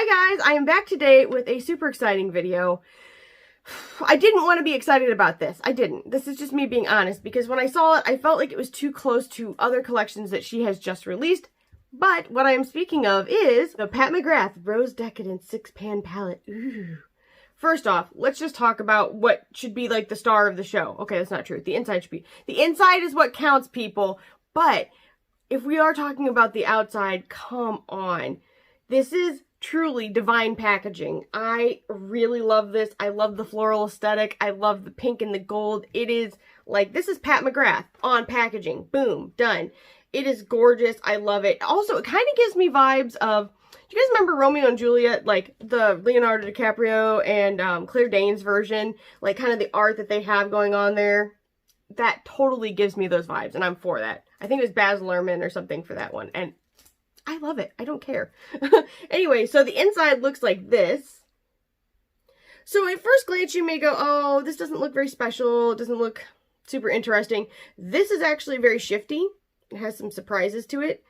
Hi guys, I am back today with a super exciting video. I didn't want to be excited about this. I didn't. This is just me being honest, because when I saw it, I felt like it was too close to other collections that she has just released. But what I am speaking of is the Pat McGrath Rose Decadence 6-pan palette. Ooh. First off, let's just talk about what should be like the star of the show. Okay, that's not true. The inside should be. The inside is what counts, people. But if we are talking about the outside, come on. This is truly divine packaging. I really love this. I love the floral aesthetic. I love the pink and the gold. It is like, this is Pat McGrath on packaging. Boom, done. It is gorgeous. I love it. Also, it kind of gives me vibes of, do you guys remember Romeo and Juliet? Like the Leonardo DiCaprio and Claire Danes version? Like kind of the art that they have going on there. That totally gives me those vibes, and I'm for that. I think it was Baz Luhrmann or something for that one, and I love it. I don't care. Anyway, so the inside looks like this. So at first glance, you may go, oh, this doesn't look very special. It doesn't look super interesting. This is actually very shifty. It has some surprises to it.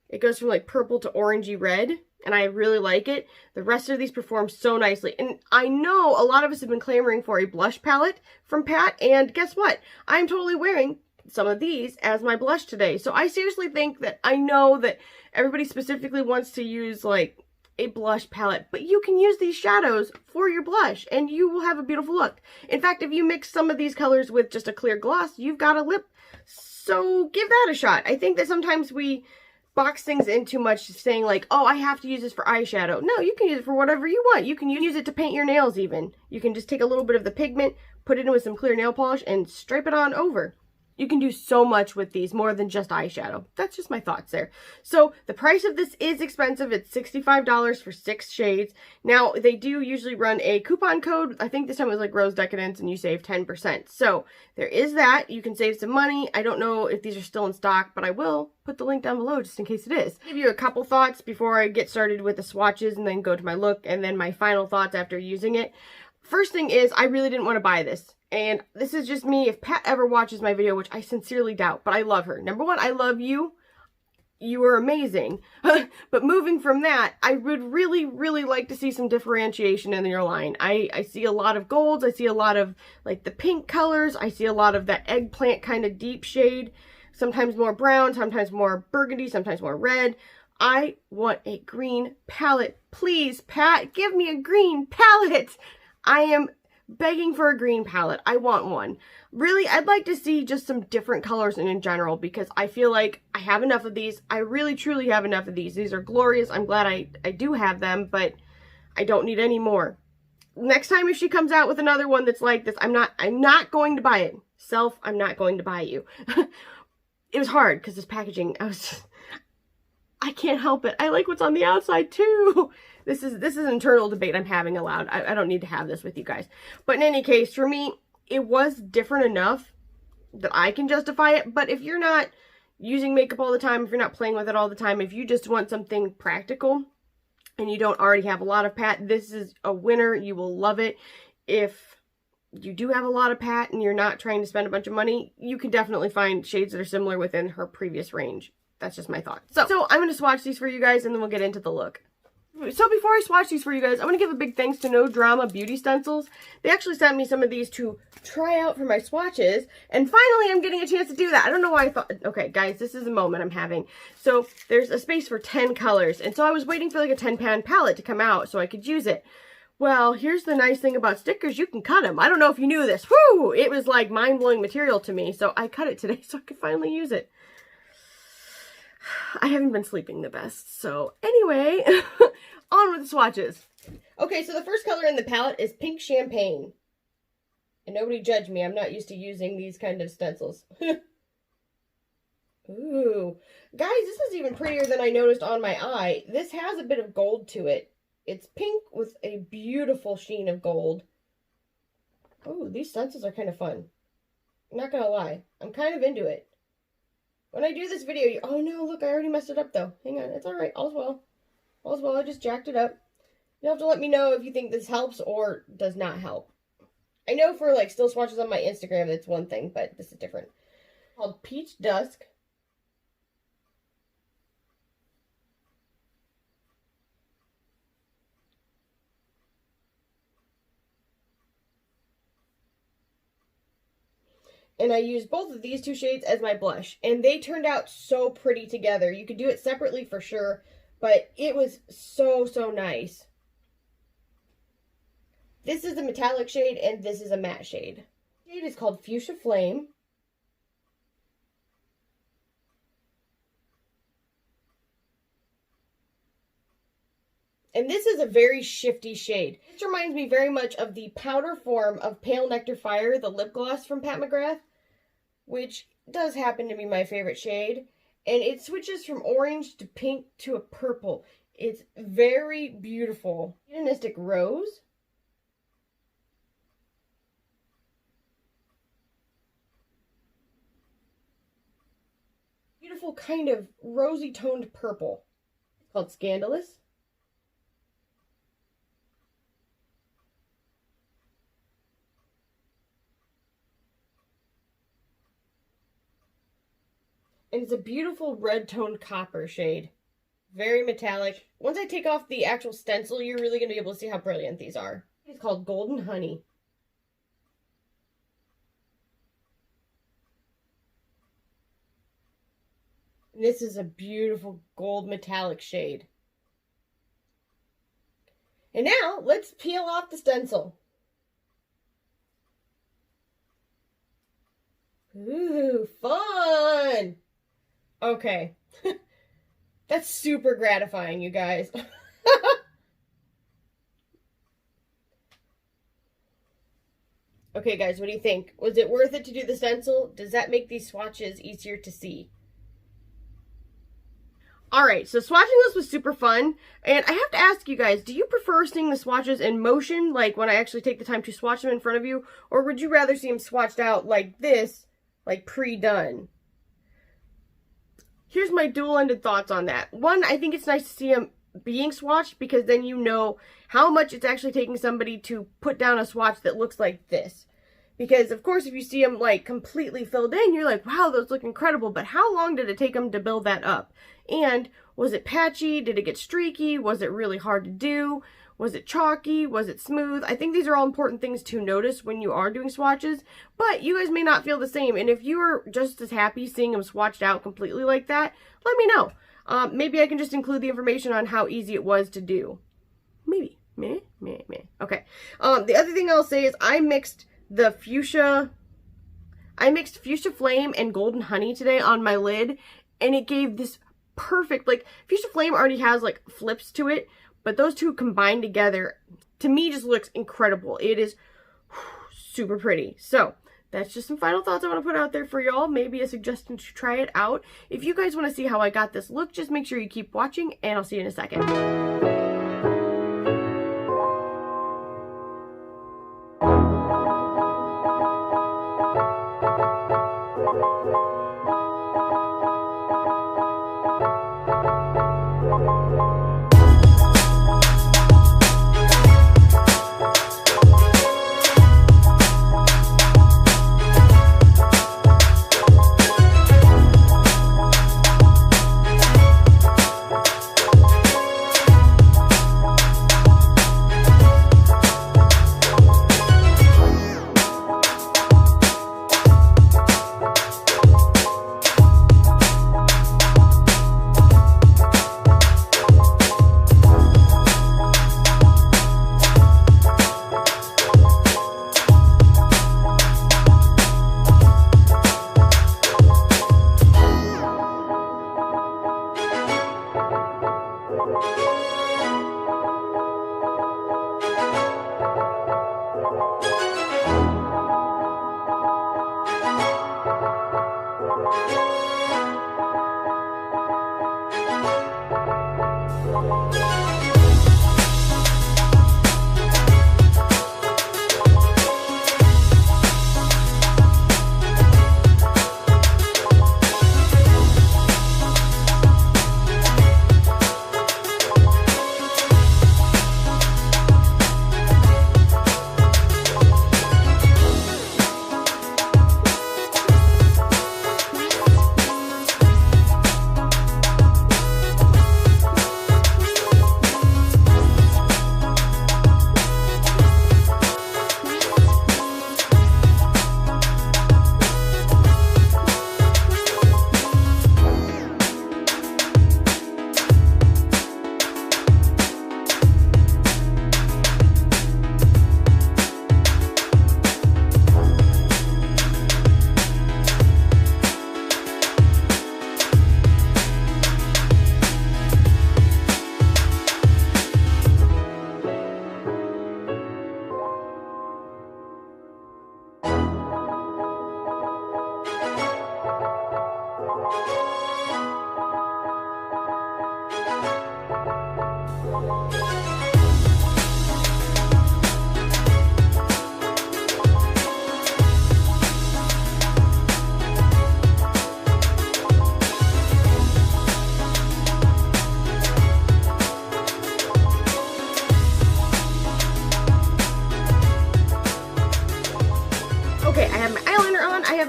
It goes from like purple to orangey red, and I really like it. The rest of these perform so nicely. And I know a lot of us have been clamoring for a blush palette from Pat, and guess what? I'm totally wearing some of these as my blush today. So I seriously think that, I know that everybody specifically wants to use like a blush palette, but you can use these shadows for your blush and you will have a beautiful look. In fact, if you mix some of these colors with just a clear gloss, you've got a lip. So give that a shot. I think that sometimes we box things in too much, saying like, oh, I have to use this for eyeshadow. No, you can use it for whatever you want. You can use it to paint your nails even. You can just take a little bit of the pigment, put it in with some clear nail polish, and stripe it on over. You can do so much with these, more than just eyeshadow. That's just my thoughts there. So the price of this is expensive. It's $65 for 6 shades. Now, they do usually run a coupon code. I think this time it was like Rose Decadence, and you save 10%. So there is that. You can save some money. I don't know if these are still in stock, but I will put the link down below just in case it is. I'll give you a couple thoughts before I get started with the swatches and then go to my look and then my final thoughts after using it. First thing is, I really didn't want to buy this. And this is just me. If Pat ever watches my video, which I sincerely doubt, but I love her. Number one, I love you. You are amazing. But moving from that, I would really, really like to see some differentiation in your line. I see a lot of golds. I see a lot of like the pink colors. I see a lot of that eggplant kind of deep shade. Sometimes more brown, sometimes more burgundy, sometimes more red. I want a green palette. Please, Pat, give me a green palette. I am begging for a green palette. I want one. Really, I'd like to see just some different colors in general, because I feel like I have enough of these. I really, truly have enough of these. These are glorious. I'm glad I do have them, but I don't need any more. Next time if she comes out with another one that's like this, I'm not going to buy it. Self, I'm not going to buy you. It was hard because this packaging, I can't help it. I like what's on the outside too. This is an internal debate I'm having aloud. I don't need to have this with you guys. But in any case, for me, it was different enough that I can justify it. But if you're not using makeup all the time, if you're not playing with it all the time, if you just want something practical and you don't already have a lot of Pat, this is a winner. You will love it. If you do have a lot of Pat and you're not trying to spend a bunch of money, you can definitely find shades that are similar within her previous range. That's just my thought. So I'm going to swatch these for you guys and then we'll get into the look. So before I swatch these for you guys, I want to give a big thanks to No Drama Beauty Stencils. They actually sent me some of these to try out for my swatches, and finally I'm getting a chance to do that. I don't know why I thought, okay guys, this is a moment I'm having. So there's a space for 10 colors, and so I was waiting for like a 10-pan palette to come out so I could use it. Well, here's the nice thing about stickers, you can cut them. I don't know if you knew this. Whoo! It was like mind-blowing material to me, so I cut it today so I could finally use it. I haven't been sleeping the best, so anyway, on with the swatches. Okay, so the first color in the palette is Pink Champagne. And nobody judge me, I'm not used to using these kind of stencils. Ooh. Guys, this is even prettier than I noticed on my eye. This has a bit of gold to it. It's pink with a beautiful sheen of gold. Oh, these stencils are kind of fun. I'm not gonna lie, I'm kind of into it. When I do this video, oh no, look, I already messed it up though. Hang on, it's alright, all's well. All's well, I just jacked it up. You'll have to let me know if you think this helps or does not help. I know for like still swatches on my Instagram, it's one thing, but this is different. Called Peach Dusk. And I used both of these two shades as my blush. And they turned out so pretty together. You could do it separately for sure, but it was so, so nice. This is a metallic shade and this is a matte shade. The shade is called Fuchsia Flame. And this is a very shifty shade. This reminds me very much of the powder form of Pale Nectar Fire, the lip gloss from Pat McGrath, which does happen to be my favorite shade. And it switches from orange to pink to a purple. It's very beautiful. Hedonistic Rose. Beautiful kind of rosy toned purple. It's called Scandalous. And it's a beautiful red-toned copper shade. Very metallic. Once I take off the actual stencil, you're really going to be able to see how brilliant these are. It's called Golden Honey. And this is a beautiful gold metallic shade. And now, let's peel off the stencil. Ooh, fun! Okay. That's super gratifying, you guys. Okay, guys, what do you think? Was it worth it to do the stencil? Does that make these swatches easier to see? Alright, so swatching this was super fun, and I have to ask you guys, do you prefer seeing the swatches in motion, like when I actually take the time to swatch them in front of you, or would you rather see them swatched out like this, like pre-done? Here's my dual-ended thoughts on that. One, I think it's nice to see them being swatched because then you know how much it's actually taking somebody to put down a swatch that looks like this. Because, of course, if you see them, like, completely filled in, you're like, wow, those look incredible. But how long did it take them to build that up? And was it patchy? Did it get streaky? Was it really hard to do? Was it chalky? Was it smooth? I think these are all important things to notice when you are doing swatches, but you guys may not feel the same. And if you are just as happy seeing them swatched out completely like that, let me know. Maybe I can just include the information on how easy it was to do. Maybe. Okay. The other thing I'll say is I mixed Fuchsia Flame and Golden Honey today on my lid, and it gave this perfect, like, Fuchsia Flame already has, like, flips to it, but those two combined together, to me, just looks incredible. It is super pretty. So, that's just some final thoughts I want to put out there for y'all. Maybe a suggestion to try it out. If you guys want to see how I got this look, just make sure you keep watching, and I'll see you in a second.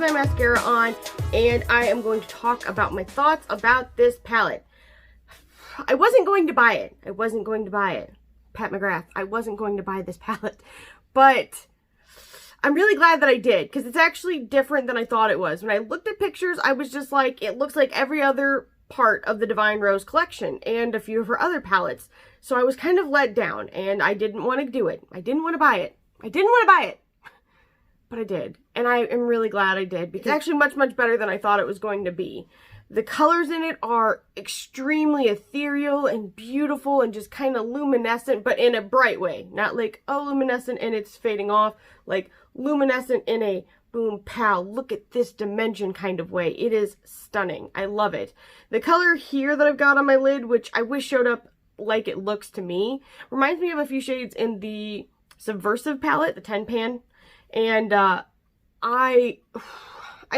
my mascara on, and I am going to talk about my thoughts about this palette. I wasn't going to buy it. Pat McGrath, I wasn't going to buy this palette, but I'm really glad that I did, because it's actually different than I thought it was. When I looked at pictures, I was just like, it looks like every other part of the Divine Rose collection and a few of her other palettes. So I was kind of let down, and I didn't want to do it. I didn't want to buy it. But I did. And I am really glad I did, because it's actually much, much better than I thought it was going to be. The colors in it are extremely ethereal and beautiful and just kind of luminescent, but in a bright way. Not like, oh, luminescent and it's fading off. Like luminescent in a boom, pow, look at this dimension kind of way. It is stunning. I love it. The color here that I've got on my lid, which I wish showed up like it looks to me, reminds me of a few shades in the Subversive palette, the 10 pan. And I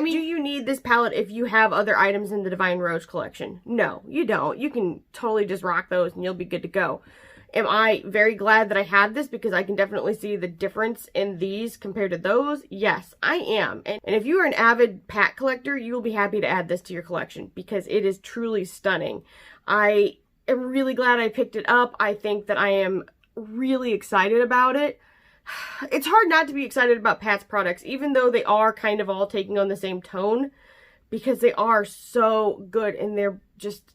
mean, do you need this palette if you have other items in the Divine Rose collection? No, you don't. You can totally just rock those and you'll be good to go. Am I very glad that I have this because I can definitely see the difference in these compared to those? Yes, I am. And if you are an avid Pat collector, you will be happy to add this to your collection because it is truly stunning. I am really glad I picked it up. I think that I am really excited about it. It's hard not to be excited about Pat's products, even though they are kind of all taking on the same tone, because they are so good and they're just,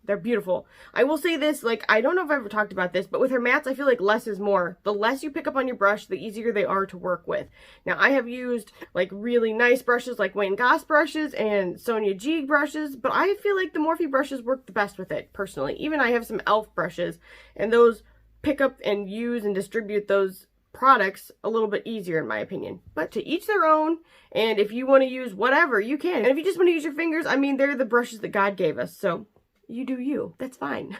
they're beautiful. I will say this, like, I don't know if I've ever talked about this, but with her mattes, I feel like less is more. The less you pick up on your brush, the easier they are to work with. Now, I have used, like, really nice brushes like Wayne Goss brushes and Sonia G brushes, but I feel like the Morphe brushes work the best with it, personally. Even I have some e.l.f. brushes, and those pick up and use and distribute those products a little bit easier in my opinion. But to each their own, and if you want to use whatever, you can. And if you just want to use your fingers, I mean, they're the brushes that God gave us, so you do you. That's fine.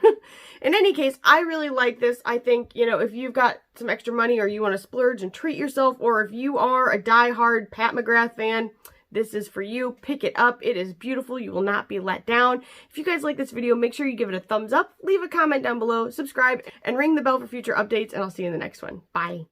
In any case, I really like this. I think, you know, if you've got some extra money or you want to splurge and treat yourself, or if you are a die-hard Pat McGrath fan, this is for you. Pick it up. It is beautiful. You will not be let down. If you guys like this video, make sure you give it a thumbs up, leave a comment down below, subscribe, and ring the bell for future updates, and I'll see you in the next one. Bye.